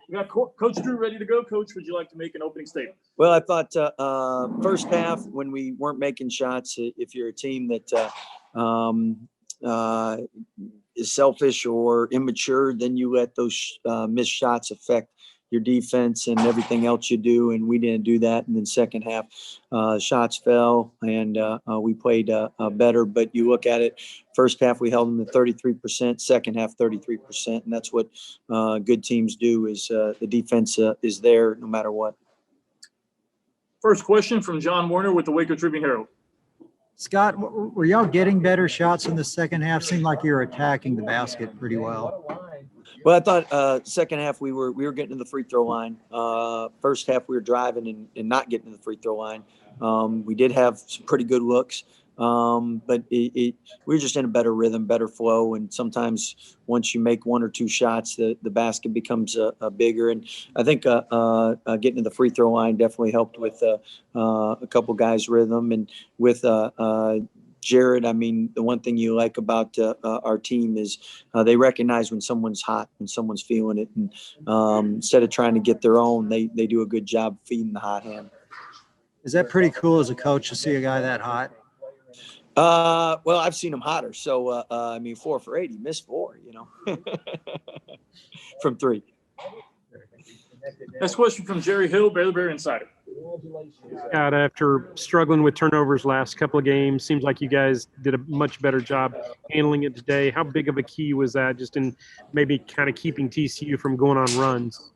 We got Coach Drew ready to go. Coach, would you like to make an opening statement? Well, I thought first half when we weren't making shots, if you're a team that is selfish or immature, then you let those missed shots affect your defense and everything else you do. And we didn't do that. And then second half, shots fell and we played better. But you look at it, first half we held them to 33%, second half 33%. And that's what good teams do is the defense is there no matter what. First question from John Warner with the Waco Tribune Herald. Scott, were y'all getting better shots in the second half? Seemed like you were attacking the basket pretty well. Well, I thought second half we were getting to the free throw line. First half we were driving and not getting to the free throw line. We did have some pretty good looks, but we were just in a better rhythm, better flow. And sometimes once you make one or two shots, the basket becomes bigger. And I think getting to the free throw line definitely helped with a couple guys' rhythm. And with Jared, I mean, the one thing you like about our team is they recognize when someone's hot, when someone's feeling it. And instead of trying to get their own, they do a good job feeding the hot hand. Is that pretty cool as a coach to see a guy that hot? Well, I've seen him hotter. So, I mean, 4 for 8, he missed 4, from 3. Next question from Jerry Hill, Baylor Insider. Scott, after struggling with turnovers last couple of games, seems like you guys did a much better job handling it today. How big of a key was that just in maybe kind of keeping TCU from going on runs?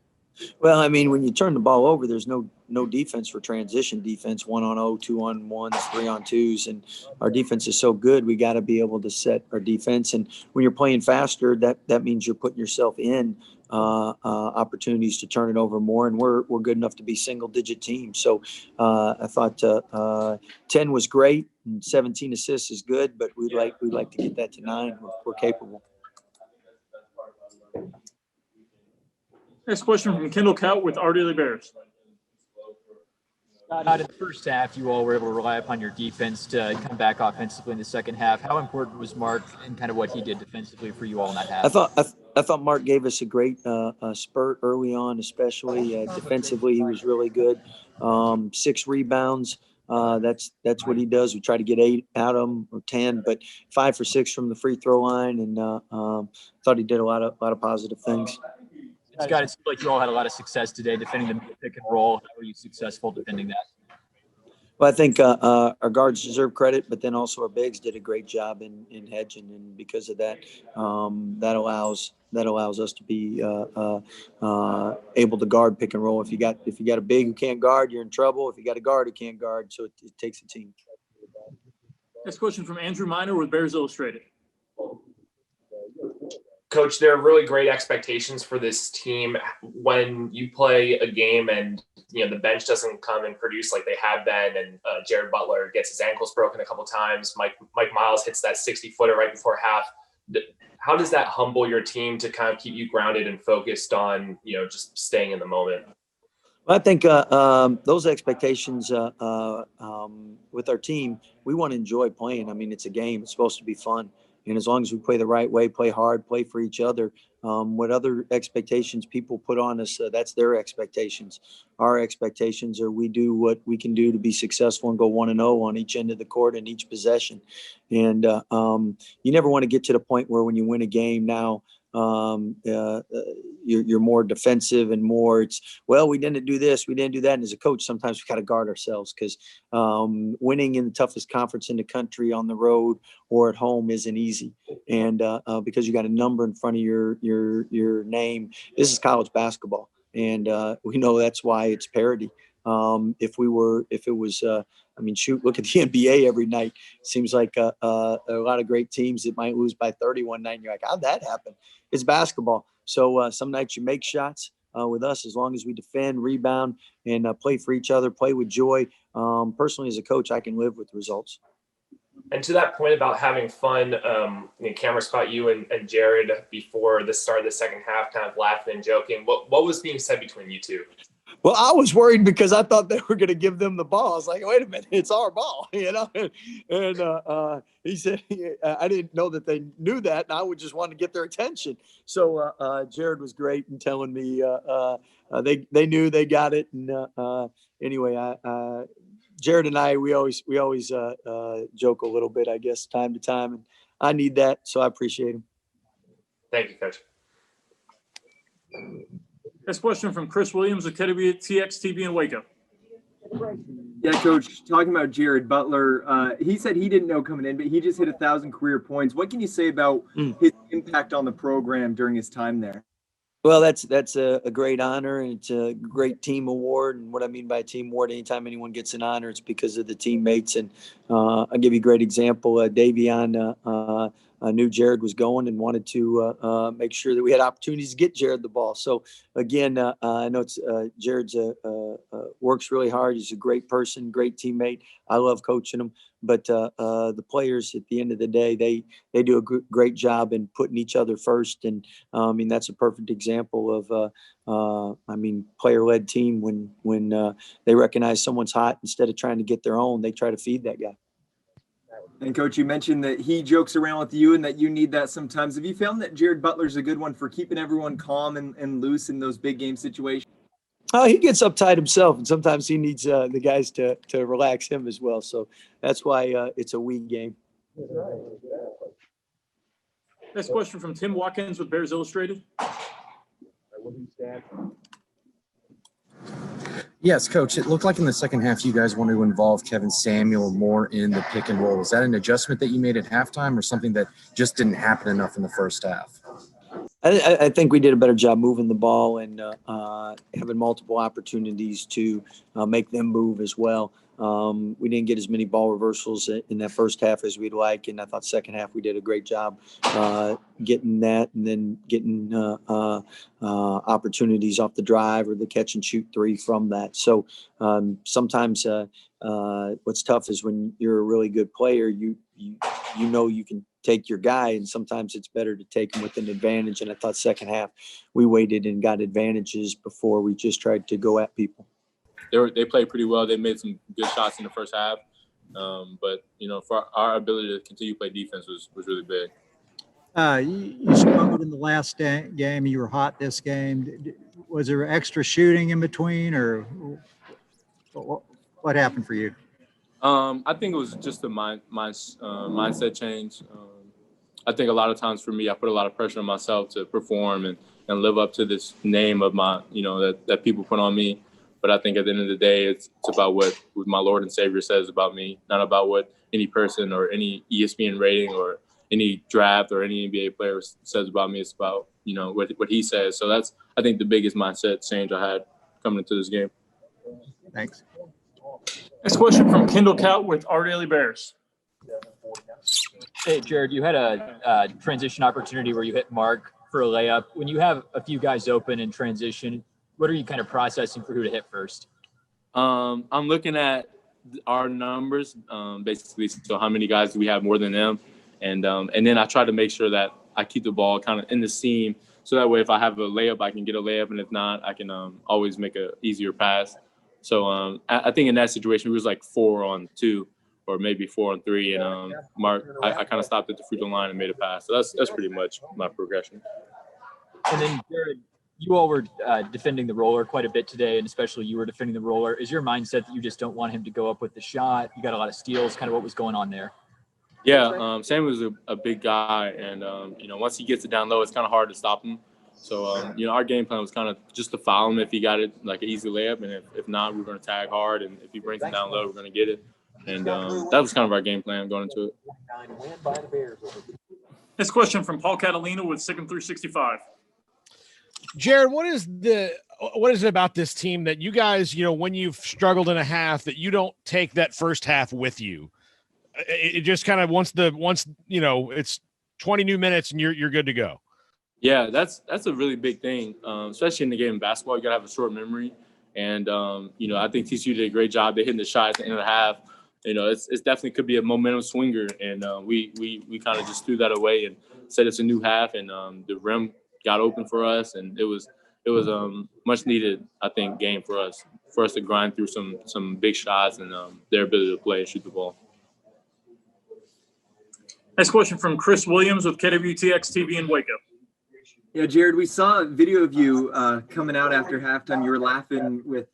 Well, I mean, when you turn the ball over, there's no defense for transition defense, 1-on-0, 2-on-1s, 3-on-2s. And our defense is so good, we got to be able to set our defense. And when you're playing faster, that means you're putting yourself in opportunities to turn it over more. And we're good enough to be single-digit teams. So I thought 10 was great and 17 assists is good, but we'd like to get that to 9. We're capable. Next question from Kendall Kaut with Our Daily Bears. In the first half, you all were able to rely upon your defense to come back offensively in the second half. How important was Mark and kind of what he did defensively for you all in that half? I thought Mark gave us a great spurt early on, especially defensively. He was really good. 6 rebounds. That's what he does. We try to get 8 out of him or 10, but 5 for 6 from the free throw line, and thought he did a lot of positive things. Scott, it seems like you all had a lot of success today defending the pick and roll. How were you successful defending that? Well, I think our guards deserve credit, but then also our bigs did a great job in hedging, and because of that, that allows us to be able to guard pick and roll. If you got a big who can't guard, you're in trouble. If you got a guard who can't guard, so it takes a team. Next question from Andrew Miner with Bears Illustrated. Coach, there are really great expectations for this team when you play a game and the bench doesn't come and produce like they have been, and Jared Butler gets his ankles broken a couple times. Mike Miles hits that 60-footer right before half. How does that humble your team to kind of keep you grounded and focused on just staying in the moment? Well, I think those expectations with our team, we want to enjoy playing. I mean, it's a game. It's supposed to be fun. And as long as we play the right way, play hard, play for each other, what other expectations people put on us, that's their expectations. Our expectations are we do what we can do to be successful and go 1-0 on each end of the court and each possession. And you never want to get to the point where when you win a game now, you're more defensive and more we didn't do this, we didn't do that. And as a coach, sometimes we got to guard ourselves because winning in the toughest conference in the country on the road or at home isn't easy. And because you got a number in front of your name, this is college basketball. And we know that's why it's parity. If it was, look at the NBA every night. It seems like a lot of great teams that might lose by 30 one night. And you're like, how'd that happen? It's basketball. So some nights you make shots with us as long as we defend, rebound, and play for each other, play with joy. Personally, as a coach, I can live with results. And to that point about having fun, camera caught you and Jared before the start of the second half, kind of laughing and joking. What was being said between you two? Well, I was worried because I thought they were going to give them the ball. I was like, wait a minute, it's our ball, And he said, I didn't know that they knew that, and I would just want to get their attention. So Jared was great in telling me they knew they got it. And anyway, Jared and I, we always joke a little bit, I guess, time to time, and I need that, so I appreciate him. Thank you, Coach. Next question from Chris Williams of TXTV in Waco. Yeah, Coach, talking about Jared Butler, he said he didn't know coming in, but he just hit 1,000 career points. What can you say about his impact on the program during his time there? Well, that's a great honor, and it's a great team award. And what I mean by team award, anytime anyone gets an honor, it's because of the teammates. And I'll give you a great example. Davion knew Jared was going and wanted to make sure that we had opportunities to get Jared the ball. So again, I know it's Jared's works really hard. He's a great person, great teammate. I love coaching him. But the players, at the end of the day, they do a great job in putting each other first. And I mean, that's a perfect example of player-led team. When they recognize someone's hot, instead of trying to get their own, they try to feed that guy. And Coach, you mentioned that he jokes around with you and that you need that sometimes. Have you found that Jared Butler's a good one for keeping everyone calm and loose in those big game situations? Oh, he gets uptight himself, and sometimes he needs the guys to relax him as well. So that's why it's a we game. Next question from Tim Watkins with Bears Illustrated. Yes, Coach. It looked like in the second half you guys wanted to involve Kevin Samuel more in the pick and roll. Is that an adjustment that you made at halftime or something that just didn't happen enough in the first half? I think we did a better job moving the ball and having multiple opportunities to make them move as well. We didn't get as many ball reversals in that first half as we'd like, and I thought second half we did a great job getting that and then getting opportunities off the drive or the catch and shoot three from that. So sometimes what's tough is when you're a really good player, you know you can take your guy, and sometimes it's better to take him with an advantage. And I thought second half we waited and got advantages before we just tried to go at people. They played pretty well. They made some good shots in the first half. But, for our ability to continue to play defense was really big. You struggled in the last game. You were hot this game. Was there extra shooting in between, or what happened for you? I think it was just a mindset change. I think a lot of times for me, I put a lot of pressure on myself to perform and live up to this name of my, that people put on me. But I think at the end of the day, it's about what my Lord and Savior says about me, not about what any person or any ESPN rating or any draft or any NBA player says about me. It's about, what he says. So that's, I think, the biggest mindset change I had coming into this game. Thanks. Next question from Kendall Kaut with Our Daily Bears. Hey, Jared, you had a transition opportunity where you hit Mark for a layup. When you have a few guys open in transition, what are you kind of processing for who to hit first? I'm looking at our numbers, basically, so how many guys do we have more than them, and then I try to make sure that I keep the ball kind of in the seam, so that way if I have a layup, I can get a layup, and if not, I can always make a easier pass. So I think in that situation, it was like 4-on-2 or maybe 4-on-3, and Mark, I kind of stopped at the free throw line and made a pass. So that's pretty much my progression. And then, Jared, you all were defending the roller quite a bit today, and especially you were defending the roller. Is your mindset that you just don't want him to go up with the shot? You got a lot of steals. Kind of what was going on there? Yeah, Sam was a big guy, and once he gets it down low, it's kind of hard to stop him. So our game plan was kind of just to foul him if he got it like an easy layup, and if not, we're going to tag hard, and if he brings it down low, we're going to get it. And that was kind of our game plan going into it. Next question from Paul Catalina with Sick'em 365. Jared, what is it about this team that you guys, when you've struggled in a half, that you don't take that first half with you? It just kind of once it's 20 new minutes and you're good to go. Yeah, that's a really big thing, especially in the game of basketball. You got to have a short memory. And, I think TCU did a great job. They hitting the shot at the end of the half. It's definitely could be a momentum swinger. And we kind of just threw that away and said it's a new half. And the rim got open for us. And it was it was much needed, I think, game for us to grind through some big shots and their ability to play and shoot the ball. Next question from Chris Williams with KWTX TV in Waco. Yeah, Jared, we saw a video of you coming out after halftime. You were laughing with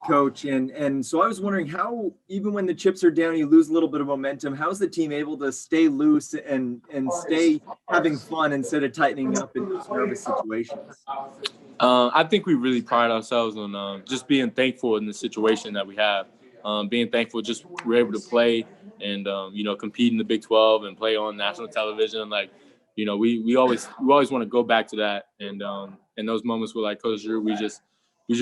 coach. And so I was wondering how, even when the chips are down, you lose a little bit of momentum. How's the team able to stay loose and stay having fun instead of tightening up in those nervous situations? I think we really pride ourselves on just being thankful in the situation that we have. Being thankful just we're able to play and, compete in the Big 12 and play on national television. Like, we always want to go back to that. And in those moments with like Coach Drew, we just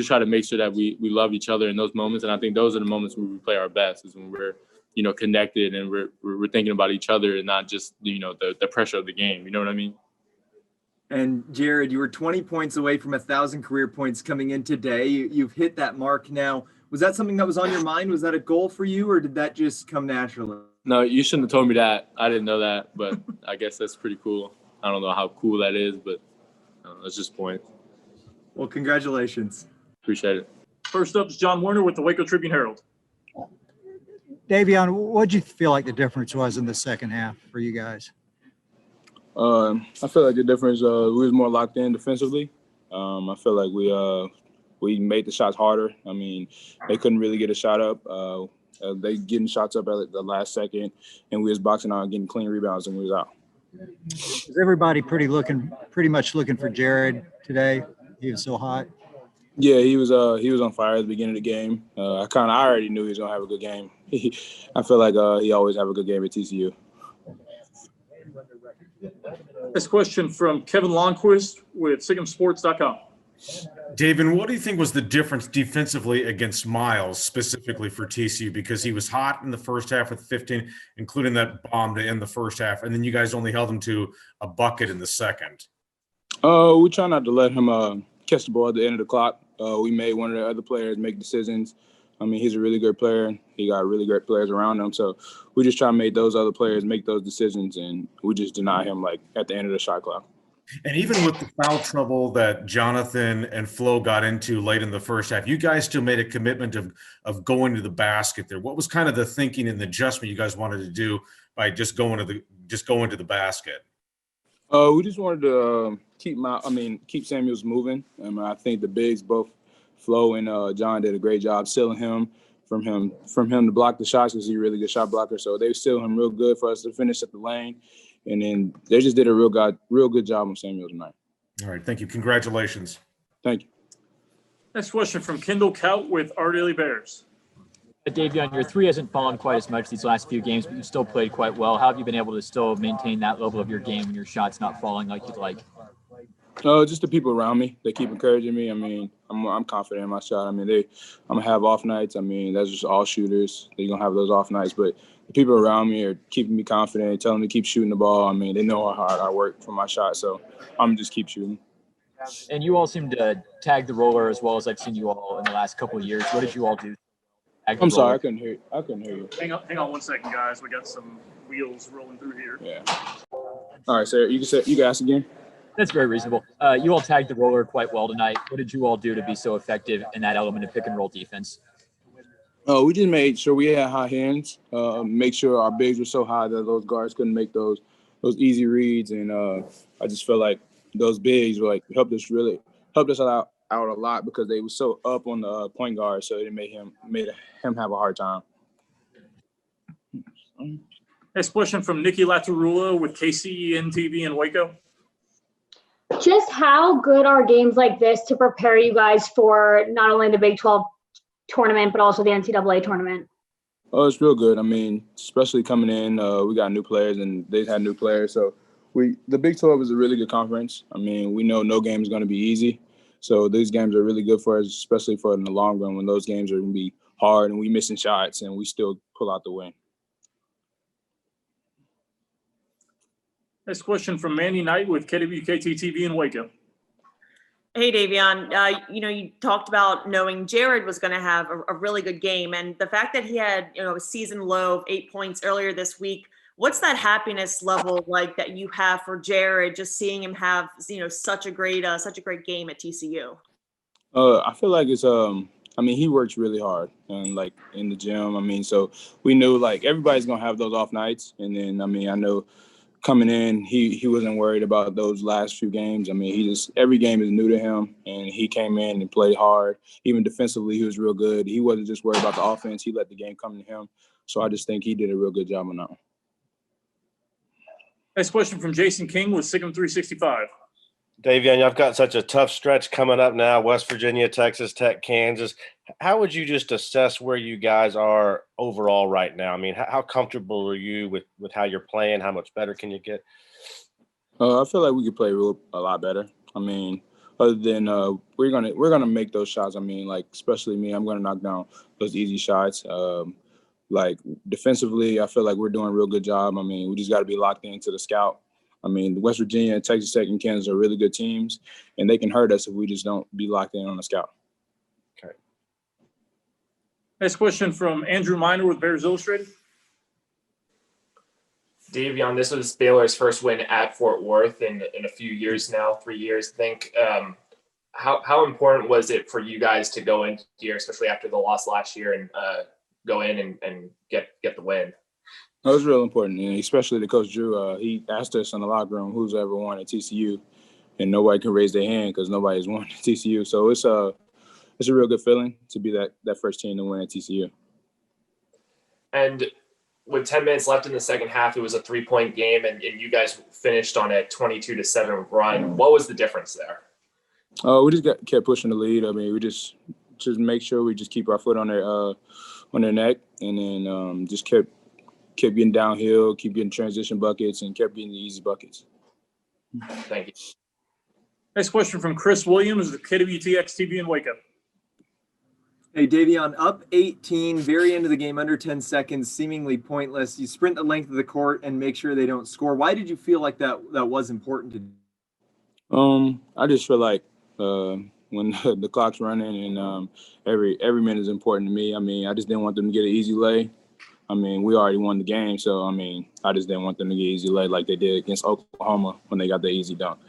try to make sure that we love each other in those moments. And I think those are the moments where we play our best, is when we're, connected and we're thinking about each other and not just, the pressure of the game. You know what I mean? And Jared, you were 20 points away from 1,000 career points coming in today. You've hit that mark now. Was that something that was on your mind? Was that a goal for you, or did that just come naturally? No, you shouldn't have told me that. I didn't know that, but I guess that's pretty cool. I don't know how cool that is, but it's just point. Well, congratulations. Appreciate it. First up is John Warner with the Waco Tribune Herald. Davion, what did you feel like the difference was in the second half for you guys? I feel like the difference, we was more locked in defensively. I feel like we made the shots harder. I mean, they couldn't really get a shot up. They getting shots up at the last second, and we was boxing out and getting clean rebounds, and we was out. Is everybody pretty much looking for Jared today? He was so hot. Yeah, he was on fire at the beginning of the game. I already knew he was gonna have a good game. I feel like he always have a good game at TCU. This question from Kevin Longquist with SigumSports.com. Davion, what do you think was the difference defensively against Miles, specifically for TCU? Because he was hot in the first half with 15, including that bomb to end the first half, and then you guys only held him to a bucket in the second. We try not to let him catch the ball at the end of the clock. We made one of the other players make decisions. I mean, he's a really good player. He got really great players around him. So we just try to make those other players make those decisions, and we just deny him, like, at the end of the shot clock. And even with the foul trouble that Jonathan and Flo got into late in the first half, you guys still made a commitment of going to the basket there. What was kind of the thinking and the adjustment you guys wanted to do by just going to the basket? We just wanted to keep Samuels moving. I think the bigs, both Flo and John, did a great job sealing him from him to block the shots, because he's a really good shot blocker. So they sealed him real good for us to finish at the lane. And then they just did a real good job on Samuel tonight. All right, thank you. Congratulations. Thank you. Next question from Kendall Kaut with Our Daily Bears. Davion, your three hasn't fallen quite as much these last few games, but you still played quite well. How have you been able to still maintain that level of your game when your shot's not falling like you'd like? Just the people around me. They keep encouraging me. I mean, I'm confident in my shot. I mean, I'm going to have off nights. I mean, that's just all shooters. They're going to have those off nights. But the people around me are keeping me confident, telling me to keep shooting the ball. I mean, they know how hard I work for my shot. So I'm just keep shooting. And you all seem to tag the roller as well as I've seen you all in the last couple of years. What did you all do? I'm sorry, I couldn't hear you. Hang on 1 second, guys. We got some wheels rolling through here. Yeah. All right, sir. You can ask again. That's very reasonable. You all tagged the roller quite well tonight. What did you all do to be so effective in that element of pick and roll defense? We just made sure we had high hands. Make sure our bigs were so high that those guards couldn't make those easy reads. And I just felt like those bigs were helped us out a lot, because they were so up on the point guard, so it made him have a hard time. Next question from Nikki Latarula with KCEN TV in Waco. Just how good are games like this to prepare you guys for not only the Big 12 tournament, but also the NCAA tournament? Oh, it's real good. I mean, especially coming in, we got new players and they had new players. So the Big 12 is a really good conference. I mean, we know no game is going to be easy. So these games are really good for us, especially for in the long run, when those games are going to be hard and we missing shots and we still pull out the win. Next question from Mandy Knight with KWKT TV in Waco. Hey, Davion, you talked about knowing Jared was going to have a really good game. And the fact that he had, a season low of 8 points earlier this week, What's that happiness level like that you have for Jared, just seeing him have, such a great game at TCU? I feel like it's I mean, he works really hard and like in the gym. I mean, so we knew like everybody's gonna have those off nights. And then I mean, I know coming in, he wasn't worried about those last few games. I mean, every game is new to him, and he came in and played hard. Even defensively, he was real good. He wasn't just worried about the offense. He let the game come to him. So I just think he did a real good job on that one. Next question from Jason King with Sigma 365. Davion, I've got such a tough stretch coming up now, West Virginia, Texas Tech, Kansas. How would you just assess where you guys are overall right now? I mean, how comfortable are you with how you're playing? How much better can you get? I feel like we could play a lot better. I mean, other than we're gonna make those shots. I mean, like especially me, I'm gonna knock down those easy shots. Like defensively, I feel like we're doing a real good job. I mean, we just got to be locked into the scout. I mean, West Virginia, Texas Tech, and Kansas are really good teams, and they can hurt us if we just don't be locked in on the scout. Okay. Next question from Andrew Miner with Bears Illustrated. Davion, this was Baylor's first win at Fort Worth in a few years now, 3 years, I think. How important was it for you guys to go in here, especially after the loss last year, and go in and get the win? It was real important, and especially to Coach Drew. He asked us in the locker room who's ever won at TCU, and nobody can raise their hand because nobody's won at TCU. So it's a real good feeling to be that first team to win at TCU. And with 10 minutes left in the second half, it was a 3-point game, and you guys finished on a 22-7 run. What was the difference there? We just kept pushing the lead. I mean, we just make sure we just keep our foot on their neck, and then just kept getting downhill, keep getting transition buckets, and kept getting the easy buckets. Thank you. Next question from Chris Williams with KWTX TV in Waco. Hey, Davion, up 18, very end of the game, under 10 seconds, seemingly pointless. You sprint the length of the court and make sure they don't score. Why did you feel like that was important to do? I just feel like when the clock's running and every minute is important to me. I mean, I just didn't want them to get an easy lay. I mean, we already won the game, so I mean, I just didn't want them to get easy lay like they did against Oklahoma when they got the easy dunk.